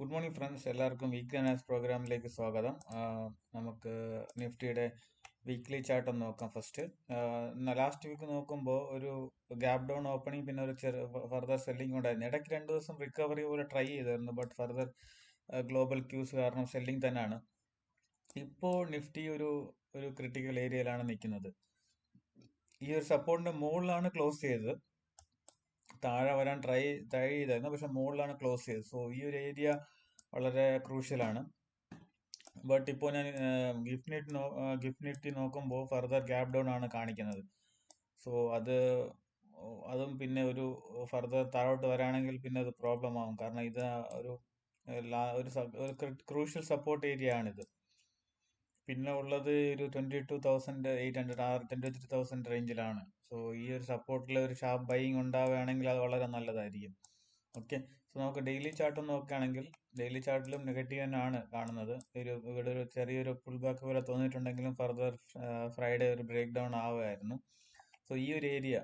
Good morning friends, എല്ലാവർക്കും weekly analysis പ്രോഗ്രാമിലേക്ക് സ്വാഗതം. നമുക്ക് നിഫ്റ്റിയുടെ വീക്ക്ലി ചാർട്ട് ഒന്ന് നോക്കാം ഫസ്റ്റ്. ലാസ്റ്റ് വീക്ക് നോക്കുമ്പോൾ ഒരു ഗ്യാപ് ഡൗൺ ഓപ്പണിംഗ്, പിന്നെ ഒരു ഫർദർ സെല്ലിംഗ് ഉണ്ടായിരുന്നു. ഇടയ്ക്ക് 2 ദിവസം റിക്കവറി പോലെ ട്രൈ ചെയ്തായിരുന്നു, ബട്ട് ഫർദർ ഗ്ലോബൽ ക്യൂസ് കാരണം സെല്ലിംഗ് തന്നെയാണ്. ഇപ്പോൾ നിഫ്റ്റി ഒരു ഒരു ക്രിട്ടിക്കൽ ഏരിയയിലാണ് നിൽക്കുന്നത്. ഈ ഒരു സപ്പോർട്ടിന്റെ മുകളിലാണ് ക്ലോസ് ചെയ്തത്. താഴെ വരാൻ ട്രൈ ചെയ്തായിരുന്നു, പക്ഷെ മുകളിലാണ് ക്ലോസ് ചെയ്തത്. സോ ഈ ഒരു ഏരിയ വളരെ ക്രൂഷ്യലാണ്. ബട്ട് ഇപ്പോൾ ഞാൻ ഗിഫ്റ്റ് നിഫ്റ്റി നോക്കുമ്പോൾ ഫർദർ ഗ്യാപ് ഡൗൺ ആണ് കാണിക്കുന്നത്. സോ അതും പിന്നെ ഒരു ഫർദർ താഴോട്ട് വരാണെങ്കിൽ പിന്നെ അത് പ്രോബ്ലം ആവും. കാരണം ഇത് ഒരു ക്രൂഷ്യൽ സപ്പോർട്ട് ഏരിയ ആണിത്. പിന്നെ ഉള്ളത് ഒരു 22,800 23,000 റേഞ്ചിലാണ്. സോ ഈ ഒരു സപ്പോർട്ടിൽ ഒരു ഷാർപ്പ് ബൈയിങ് ഉണ്ടാവുകയാണെങ്കിൽ അത് വളരെ നല്ലതായിരിക്കും. ഓക്കെ, സോ നമുക്ക് ഡെയിലി ചാർട്ട് നോക്കുകയാണെങ്കിൽ ഡെയിലി ചാർട്ടിലും നെഗറ്റീവ് തന്നെയാണ് കാണുന്നത്. ഇവിടെ ഒരു ചെറിയൊരു പുൾ ബാക്ക് പോലെ തോന്നിയിട്ടുണ്ടെങ്കിലും ഫർദർ ഫ്രൈഡേ ഒരു ബ്രേക്ക് ഡൗൺ ആവുമായിരുന്നു. സോ ഈ ഒരു ഏരിയ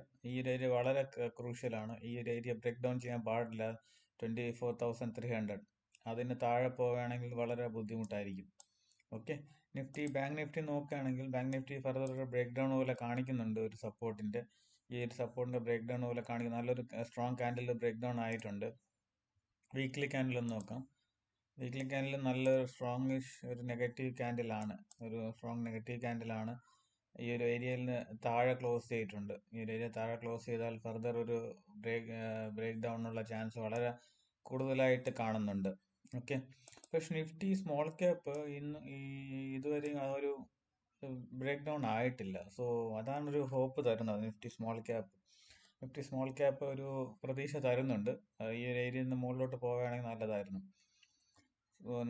വളരെ ക്രൂഷ്യലാണ്. ഈ ഒരു ഏരിയ ബ്രേക്ക് ഡൗൺ ചെയ്യാൻ പാടില്ല. 24,300 അതിന് താഴെ പോവുകയാണെങ്കിൽ വളരെ ബുദ്ധിമുട്ടായിരിക്കും. ഓക്കെ, ബാങ്ക് നിഫ്റ്റി നോക്കുകയാണെങ്കിൽ ബാങ്ക് നിഫ്റ്റി ഫർദർ ഒരു ബ്രേക്ക് ഡൗൺ പോലെ കാണിക്കുന്നുണ്ട്. ഒരു സപ്പോർട്ടിന്റെ ബ്രേക്ക് ഡൗൺ പോലെ കാണിക്കുന്ന നല്ലൊരു സ്ട്രോങ് ക്യാൻഡിൽ ബ്രേക്ക് ഡൗൺ ആയിട്ടുണ്ട്. വീക്ക്ലി ക്യാൻഡിൽ ഒന്ന് നോക്കാം. വീക്ക്ലി ക്യാൻഡിൽ നല്ലൊരു സ്ട്രോങ്ങിഷ് ഒരു നെഗറ്റീവ് ക്യാൻഡിലാണ്. ഈ ഒരു ഏരിയയിൽ താഴെ ക്ലോസ് ചെയ്തിട്ടുണ്ട്. ഈ ഒരു ഏരിയ താഴെ ക്ലോസ് ചെയ്താൽ ഫർദർ ഒരു ബ്രേക്ക് ഡൗണിനുള്ള ചാൻസ് വളരെ കൂടുതലായിട്ട് കാണുന്നുണ്ട്. ഓക്കെ, പക്ഷെ നിഫ്റ്റി സ്മോൾ ക്യാപ്പ് ഇതുവരെ ആ ഒരു ബ്രേക്ക് ഡൗൺ ആയിട്ടില്ല. സോ അതാണ് ഒരു ഹോപ്പ് തരുന്നത്. നിഫ്റ്റി സ്മോൾ ക്യാപ്പ് ഒരു പ്രതീക്ഷ തരുന്നുണ്ട്. ഈ ഒരു ഏരിയയിൽ നിന്ന് മുകളിലോട്ട് പോവുകയാണെങ്കിൽ നല്ലതായിരുന്നു.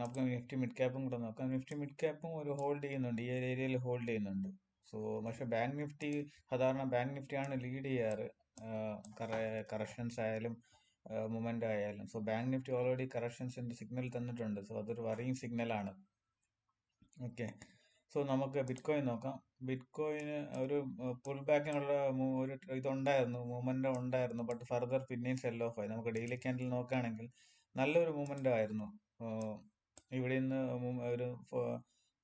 നമുക്ക് നിഫ്റ്റി മിഡ് ക്യാപ്പും കൂടെ നോക്കാം. നിഫ്റ്റി മിഡ് ക്യാപ്പും ഒരു ഹോൾഡ് ചെയ്യുന്നുണ്ട്, ഈ ഒരു ഏരിയയിൽ ഹോൾഡ് ചെയ്യുന്നുണ്ട്. സോ പക്ഷെ സാധാരണ ബാങ്ക് നിഫ്റ്റിയാണ് ലീഡ് ചെയ്യാറ്, കറക്ഷൻസ് ആയാലും മൊമെന്റ് ആയാലും. സോ ബാങ്ക് നിഫ്റ്റി ഓൾറെഡി കറക്ഷൻസിന്റെ സിഗ്നൽ തന്നിട്ടുണ്ട്. സോ അതൊരു വറിയിങ് സിഗ്നലാണ്. ഓക്കെ, സോ നമുക്ക് ബിറ്റ്കോയിൻ നോക്കാം. ബിറ്റ്കോയിന് ഒരു പുൾ ബാക്കിനുള്ള ഒരു ഇതുണ്ടായിരുന്നു, മൂവ്മെന്റ് ഉണ്ടായിരുന്നു. ബട്ട് ഫർദർ പിന്നെയും സെൽ ഓഫ് ആയി. നമുക്ക് ഡെയിലി ക്യാൻഡിൽ നോക്കുകയാണെങ്കിൽ നല്ലൊരു മൂവ്മെന്റ് ആയിരുന്നു. ഇവിടെ നിന്ന് ഒരു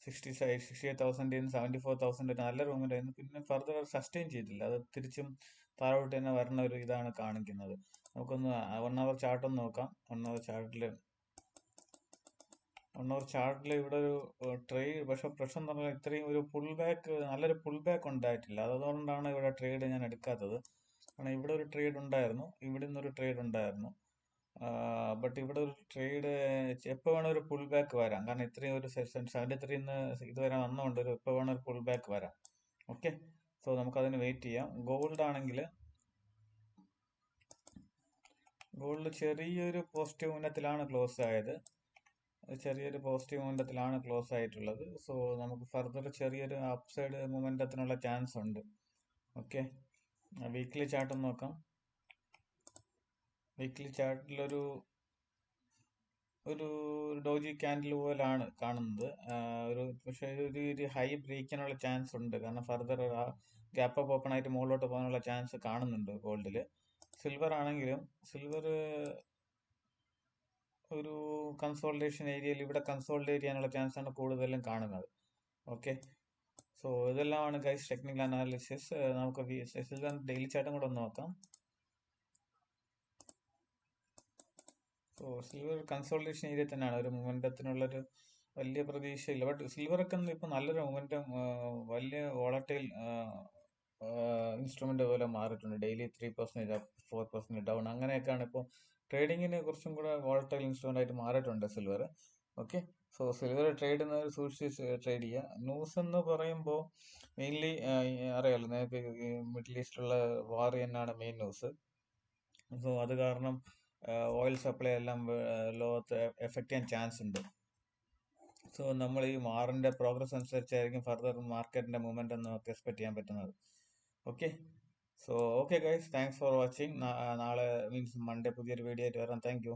68,000 74,000 നല്ലൊരു മൂവ്മെന്റ് ആയിരുന്നു. പിന്നെ ഫർദർ സസ്റ്റെയിൻ ചെയ്തില്ല, അത് തിരിച്ചും താഴോട്ട് തന്നെ വരുന്ന ഒരു ഇതാണ് കാണിക്കുന്നത്. നമുക്കൊന്ന് 1 അവർ ചാർട്ട് ഒന്ന് നോക്കാം. 1 അവർ ചാർട്ടിൽ ഇവിടെ ഒരു ട്രേഡ്, പക്ഷെ പ്രശ്നം എന്ന് പറഞ്ഞാൽ ഇത്രയും ഒരു നല്ലൊരു പുൾ ബാക്ക് ഉണ്ടായിട്ടില്ല. അതുകൊണ്ടാണ് ഇവിടെ ട്രേഡ് ഞാൻ എടുക്കാത്തത്. കാരണം ഇവിടെ ഒരു ട്രേഡ് ഉണ്ടായിരുന്നു, ഇവിടെ നിന്നൊരു ട്രേഡ് ഉണ്ടായിരുന്നു. ബട്ട് ഇവിടെ ഒരു ട്രേഡ് എപ്പോൾ വേണം ഒരു പുൾ ബാക്ക് വരാം. കാരണം ഇത്രയും ഒരു 73 ഇതുവരെ വന്നുകൊണ്ട് എപ്പോൾ വേണം ഒരു പുൾ ബാക്ക് വരാം. ഓക്കെ, സോ നമുക്കതിന് വെയിറ്റ് ചെയ്യാം. ഗോൾഡ് ചെറിയൊരു പോസിറ്റീവ് മൂല്യത്തിലാണ് ക്ലോസ് ആയിട്ടുള്ളത്. സോ നമുക്ക് ഫർദർ ചെറിയൊരു അപ്സൈഡ് മൊമെന്റത്തിനുള്ള ചാൻസ് ഉണ്ട്. ഓക്കെ, വീക്ക്ലി ചാർട്ട് നോക്കാം. വീക്ക്ലി ചാർട്ടിൽ ഒരു ഡോജി ക്യാൻഡിൽ പോലാണ് കാണുന്നത്. പക്ഷെ ഒരു ഹൈ ബ്രേക്കിനുള്ള ചാൻസ് ഉണ്ട്. കാരണം ഫർദർ ഗ്യാപ്പ് അപ്പ് ഓപ്പൺ ആയിട്ട് മുകളിലോട്ട് പോകാനുള്ള ചാൻസ് കാണുന്നുണ്ട് ഗോൾഡില്. സിൽവർ ഒരു കൺസോൾട്ടേഷൻ ഏരിയയിൽ ഇവിടെ കൺസോൾട്ടേറ്റ് ചെയ്യാനുള്ള ചാൻസ് ആണ് കൂടുതലും കാണുന്നത്. ഓക്കെ, സോ ഇതെല്ലാമാണ് ഗൈസ് ടെക്നിക്കൽ അനാലിസിസ്. നമുക്ക് ഡെയിലി ചാർട്ടും കൂടെ ഒന്ന് നോക്കാം. സോ സിൽവർ കൺസോൾട്ടേഷൻ ഏരിയ തന്നെയാണ്. ഒരു മൊമെന്റത്തിനുള്ളൊരു വലിയ പ്രതീക്ഷയില്ല. ബട്ട് സിൽവറൊക്കെ ഇപ്പൊ നല്ലൊരു മൊമെന്റം, വലിയ വോളറ്റൈൽ ഇൻസ്ട്രുമെന്റ് പോലെ മാറിയിട്ടുണ്ട്. ഡെയിലി 3% അപ്പ്, 4% ഡൗൺ, അങ്ങനെയൊക്കെയാണ് ഇപ്പോൾ ട്രേഡിങ്ങിന് കുറച്ചും കൂടെ വോളറ്റൈൽ ഇൻസ്ട്രുമെന്റ് ആയിട്ട് മാറിയിട്ടുണ്ട് സിൽവർ. ഓക്കെ, സോ സിൽവർ സൂക്ഷിച്ച് ട്രേഡ് ചെയ്യുക. ന്യൂസ് എന്ന് പറയുമ്പോൾ മെയിൻലി അറിയാലോ നിങ്ങൾക്ക്, മിഡിൽ ഈസ്റ്റിലുള്ള വാർ തന്നെയാണ് മെയിൻ ന്യൂസ്. സോ അത് കാരണം ഓയിൽ സപ്ലൈ എല്ലാം ലോകത്ത് എഫക്ട് ചെയ്യാൻ ചാൻസ് ഉണ്ട്. സോ നമ്മൾ ഈ വാറിന്റെ പ്രോഗ്രസ് അനുസരിച്ചായിരിക്കും ഫർദർ മാർക്കറ്റിന്റെ മൂവ്മെന്റ് നമുക്ക് എക്സ്പെക്ട് ചെയ്യാൻ പറ്റുന്നത്. Okay, so okay guys, thanks for watching. നാളെ മീൻസ് മൺഡേ പുതിയൊരു വീഡിയോ ആയിട്ട് വരാം. Thank you.